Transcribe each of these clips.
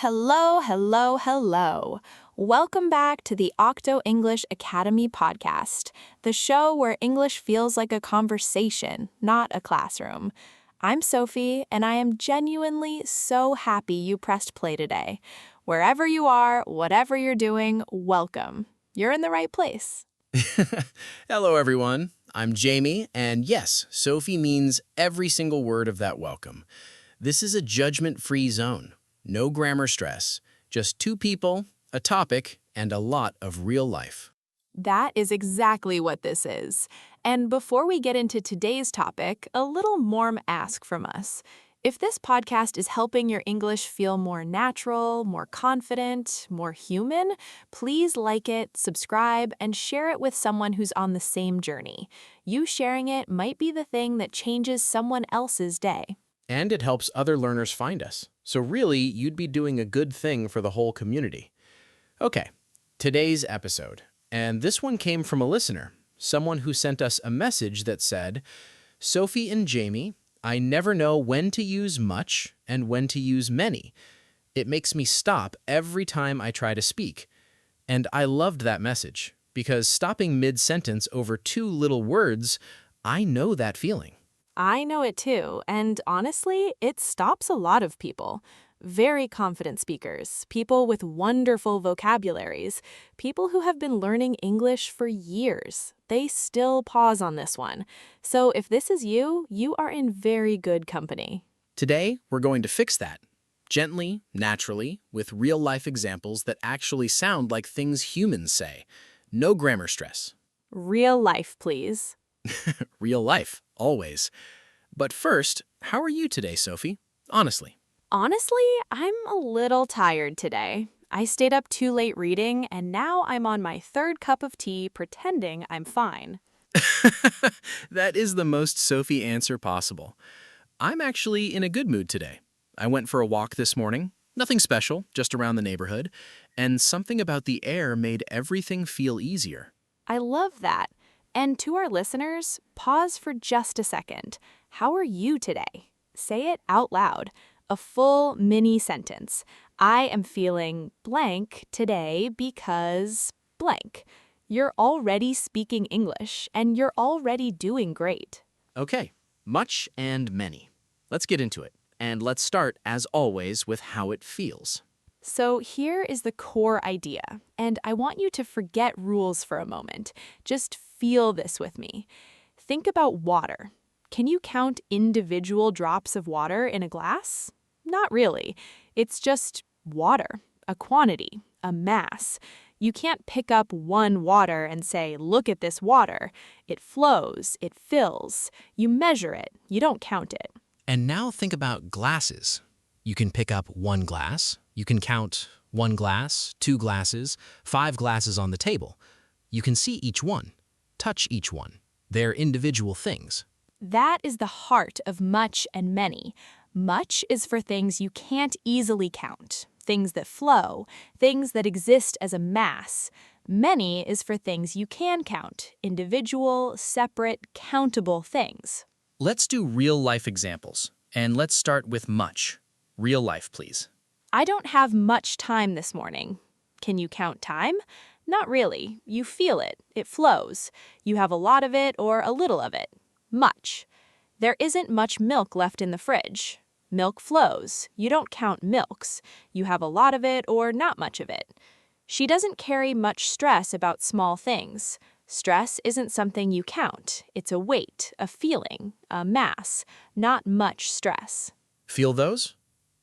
Hello, hello, hello. Welcome back to the Octo English Academy podcast, the show where English feels like a conversation, not a classroom. I'm Sophie, and I am genuinely so happy you pressed play today. Wherever you are, whatever you're doing, welcome. You're in the right place. Hello, everyone. I'm Jamie, and yes, Sophie means every single word of that welcome. This is a judgment-free zone. No grammar stress. Just two people, a topic, and a lot of real life. That is exactly what this is. And before we get into today's topic, a little warm ask from us. If this podcast is helping your English feel more natural, more confident, more human, please like it, subscribe, and share it with someone who's on the same journey. You sharing it might be the thing that changes someone else's day. And it helps other learners find us. So really, you'd be doing a good thing for the whole community. Okay, today's episode. And this one came from a listener, someone who sent us a message that said, Sophie and Jamie, I never know when to use much and when to use many. It makes me stop every time I try to speak. And I loved that message, because stopping mid-sentence over two little words, I know that feeling. I know it too, and honestly, it stops a lot of people. Very confident speakers, people with wonderful vocabularies, people who have been learning English for years. They still pause on this one. So if this is you, you are in very good company. Today, we're going to fix that. Gently, naturally, with real-life examples that actually sound like things humans say. No grammar stress. Real life, please. Real life, always. But first, how are you today, Sophie? Honestly. Honestly, I'm a little tired today. I stayed up too late reading, and now I'm on my third cup of tea pretending I'm fine. That is the most Sophie answer possible. I'm actually in a good mood today. I went for a walk this morning. Nothing special, just around the neighborhood. And something about the air made everything feel easier. I love that. And to our listeners, pause for just a second. How are you today? Say it out loud. A full mini sentence. I am feeling blank today because blank. You're already speaking English, and you're already doing great. Okay, much and many. Let's get into it. And let's start, as always, with how it feels. So here is the core idea, and I want you to forget rules for a moment. Just feel this with me. Think about water. Can you count individual drops of water in a glass? Not really. It's just water, a quantity, a mass. You can't pick up one water and say, look at this water. It flows, it fills. You measure it, you don't count it. And now think about glasses. You can pick up one glass. You can count one glass, two glasses, 5 glasses on the table. You can see each one, touch each one. They're individual things. That is the heart of much and many. Much is for things you can't easily count, things that flow, things that exist as a mass. Many is for things you can count, individual, separate, countable things. Let's do real-life examples. And let's start with much. Real life, please. I don't have much time this morning. Can you count time? Not really. You feel it. It flows. You have a lot of it or a little of it. Much. There isn't much milk left in the fridge. Milk flows. You don't count milks. You have a lot of it or not much of it. She doesn't carry much stress about small things. Stress isn't something you count. It's a weight, a feeling, a mass, not much stress. Feel those?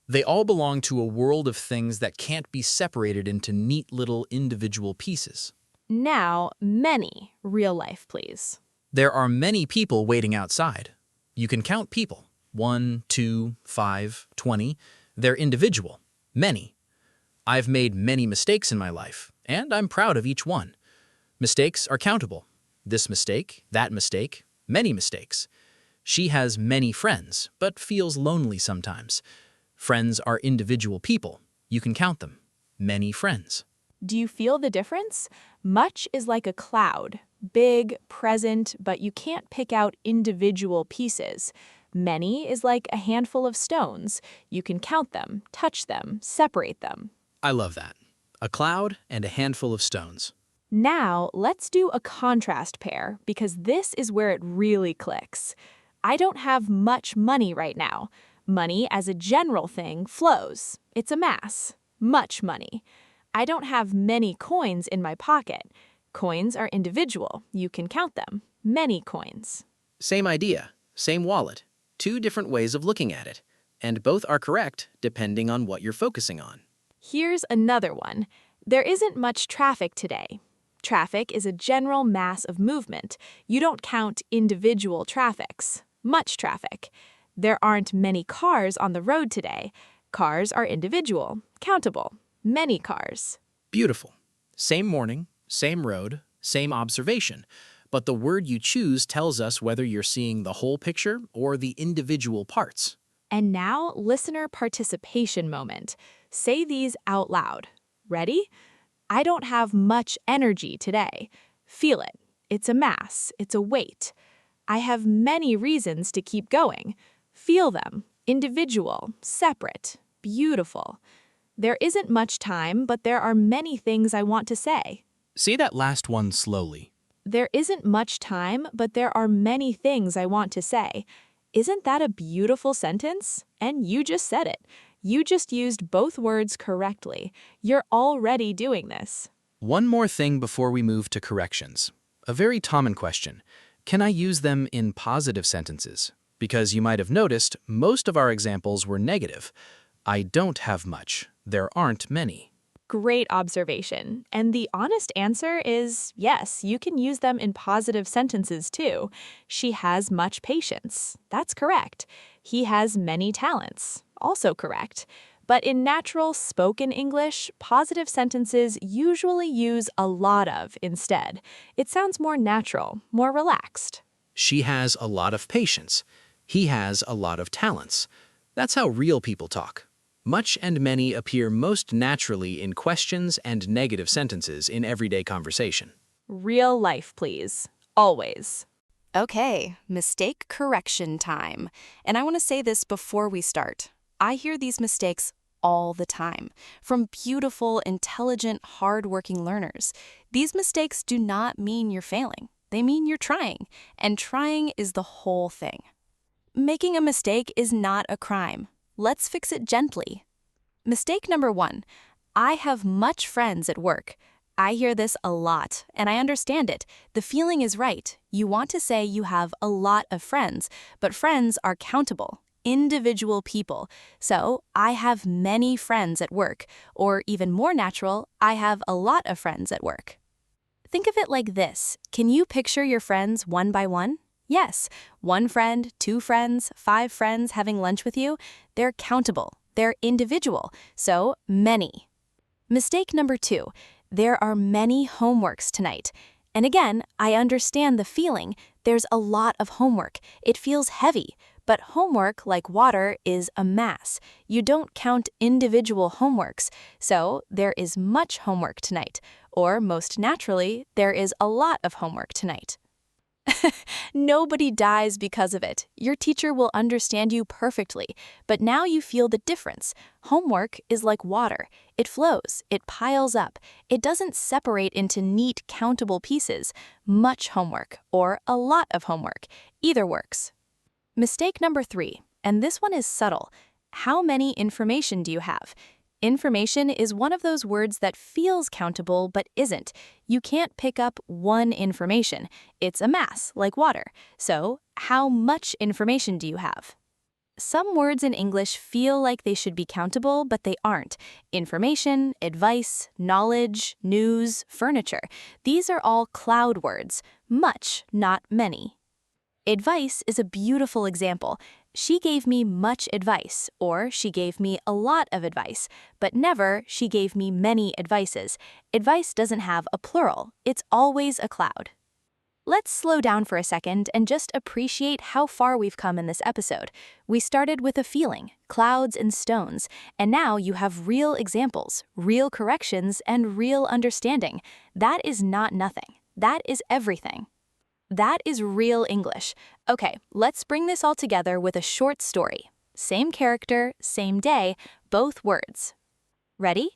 They all belong to a world of things that can't be separated into neat little individual pieces. Now, many. Real life, please. There are many people waiting outside. You can count people. 1, 2, 5, 20. They're individual. Many. I've made many mistakes in my life, and I'm proud of each one. Mistakes are countable. This mistake, that mistake, many mistakes. She has many friends, but feels lonely sometimes. Friends are individual people. You can count them. Many friends. Do you feel the difference? Much is like a cloud, big, present, but you can't pick out individual pieces. Many is like a handful of stones. You can count them, touch them, separate them. I love that. A cloud and a handful of stones. Now, let's do a contrast pair because this is where it really clicks. I don't have much money right now. Money as a general thing flows. It's a mass. Much money. I don't have many coins in my pocket. Coins are individual. You can count them. Many coins. Same idea, same wallet. Two different ways of looking at it. And both are correct depending on what you're focusing on. Here's another one. There isn't much traffic today. Traffic is a general mass of movement. You don't count individual traffics. Much traffic. There aren't many cars on the road today. Cars are individual, countable. Many cars. Beautiful. Same morning, same road, same observation. But the word you choose tells us whether you're seeing the whole picture or the individual parts. And now, listener participation moment. Say these out loud. Ready? I don't have much energy today. Feel it. It's a mass. It's a weight. I have many reasons to keep going. Feel them. Individual, separate, beautiful. There isn't much time, but there are many things I want to say. Say that last one slowly. There isn't much time, but there are many things I want to say. Isn't that a beautiful sentence? And you just said it. You just used both words correctly. You're already doing this. One more thing before we move to corrections. A very common question. Can I use them in positive sentences? Because you might have noticed, most of our examples were negative. I don't have much. There aren't many. Great observation. And the honest answer is yes, you can use them in positive sentences too. She has much patience. That's correct. He has many talents. Also correct. But in natural spoken English, positive sentences usually use a lot of instead. It sounds more natural, more relaxed. She has a lot of patience. He has a lot of talents. That's how real people talk. Much and many appear most naturally in questions and negative sentences in everyday conversation. Real life, please. Always. Okay, mistake correction time. And I want to say this before we start. I hear these mistakes all the time from beautiful, intelligent, hardworking learners. These mistakes do not mean you're failing. They mean you're trying, and trying is the whole thing. Making a mistake is not a crime. Let's fix it gently. Mistake number 1. I have much friends at work. I hear this a lot, and I understand it. The feeling is right. You want to say you have a lot of friends, but friends are countable, individual people. So, I have many friends at work, or even more natural, I have a lot of friends at work. Think of it like this. Can you picture your friends one by one? Yes, 1 friend, 2 friends, 5 friends having lunch with you. They're countable. They're individual. So, many. Mistake number 2. There are many homeworks tonight. And again, I understand the feeling. There's a lot of homework. It feels heavy. But homework, like water, is a mass. You don't count individual homeworks. So, there is much homework tonight. Or, most naturally, there is a lot of homework tonight. Nobody dies because of it. Your teacher will understand you perfectly, but now you feel the difference. Homework is like water. It flows, it piles up. It doesn't separate into neat, countable pieces. Much homework or a lot of homework. Either works. Mistake number 3, and this one is subtle. How many information do you have? Information is one of those words that feels countable but isn't. You can't pick up one information. It's a mass, like water. So, how much information do you have? Some words in English feel like they should be countable, but they aren't. Information, advice, knowledge, news, furniture. These are all cloud words. Much, not many. Advice is a beautiful example. She gave me much advice, or she gave me a lot of advice, but never she gave me many advices. Advice doesn't have a plural. It's always a cloud. Let's slow down for a second and just appreciate how far we've come in this episode. We started with a feeling, clouds and stones, and now you have real examples, real corrections, and real understanding. That is not nothing. That is everything. That is real English. Okay, let's bring this all together with a short story. Same character, same day, both words. Ready?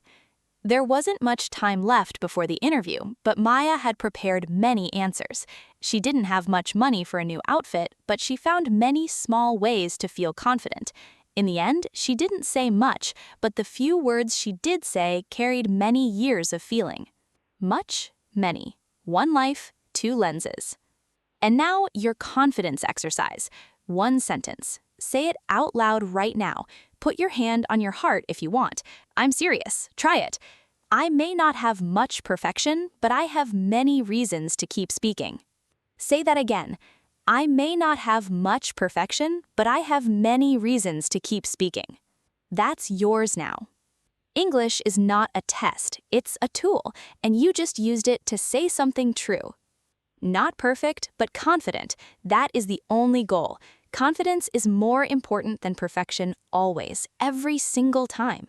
There wasn't much time left before the interview, but Maya had prepared many answers. She didn't have much money for a new outfit, but she found many small ways to feel confident. In the end, she didn't say much, but the few words she did say carried many years of feeling. Much, many. One life, two lenses. And now your confidence exercise. One sentence. Say it out loud right now. Put your hand on your heart if you want. I'm serious. Try it. I may not have much perfection, but I have many reasons to keep speaking. Say that again. I may not have much perfection, but I have many reasons to keep speaking. That's yours now. English is not a test, it's a tool, and you just used it to say something true. Not perfect, but confident. That is the only goal. Confidence is more important than perfection always, every single time.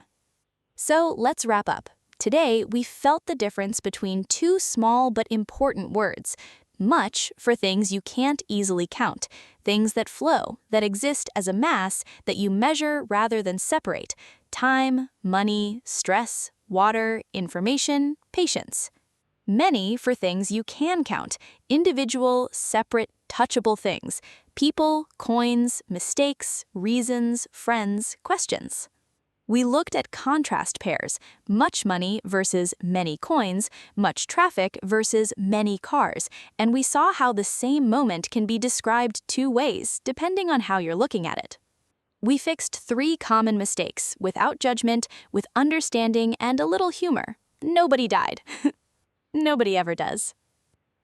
So let's wrap up. Today, we felt the difference between two small but important words. Much for things you can't easily count, things that flow, that exist as a mass that you measure rather than separate. Time, money, stress, water, information, patience. Many for things you can count, individual, separate, touchable things. People, coins, mistakes, reasons, friends, questions. We looked at contrast pairs, much money versus many coins, much traffic versus many cars, and we saw how the same moment can be described two ways, depending on how you're looking at it. We fixed 3 common mistakes, without judgment, with understanding, and a little humor. Nobody died. Nobody ever does.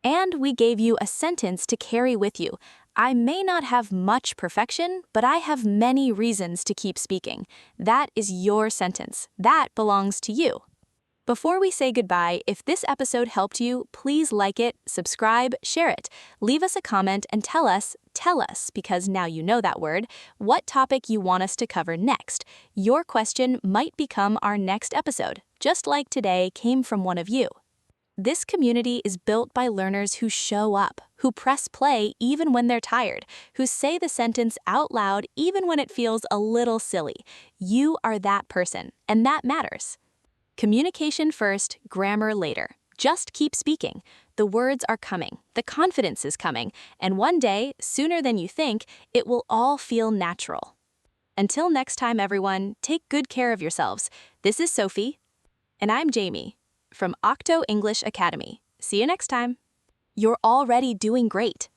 And we gave you a sentence to carry with you. I may not have much perfection, but I have many reasons to keep speaking. That is your sentence. That belongs to you. Before we say goodbye, if this episode helped you, please like it, subscribe, share it. Leave us a comment and tell us, because now you know that word, what topic you want us to cover next. Your question might become our next episode, just like today came from one of you. This community is built by learners who show up, who press play even when they're tired, who say the sentence out loud even when it feels a little silly. You are that person, and that matters. Communication first, grammar later. Just keep speaking. The words are coming, the confidence is coming, and one day, sooner than you think, it will all feel natural. Until next time, everyone, take good care of yourselves. This is Sophie. And I'm Jamie from Octo English Academy. See you next time. You're already doing great.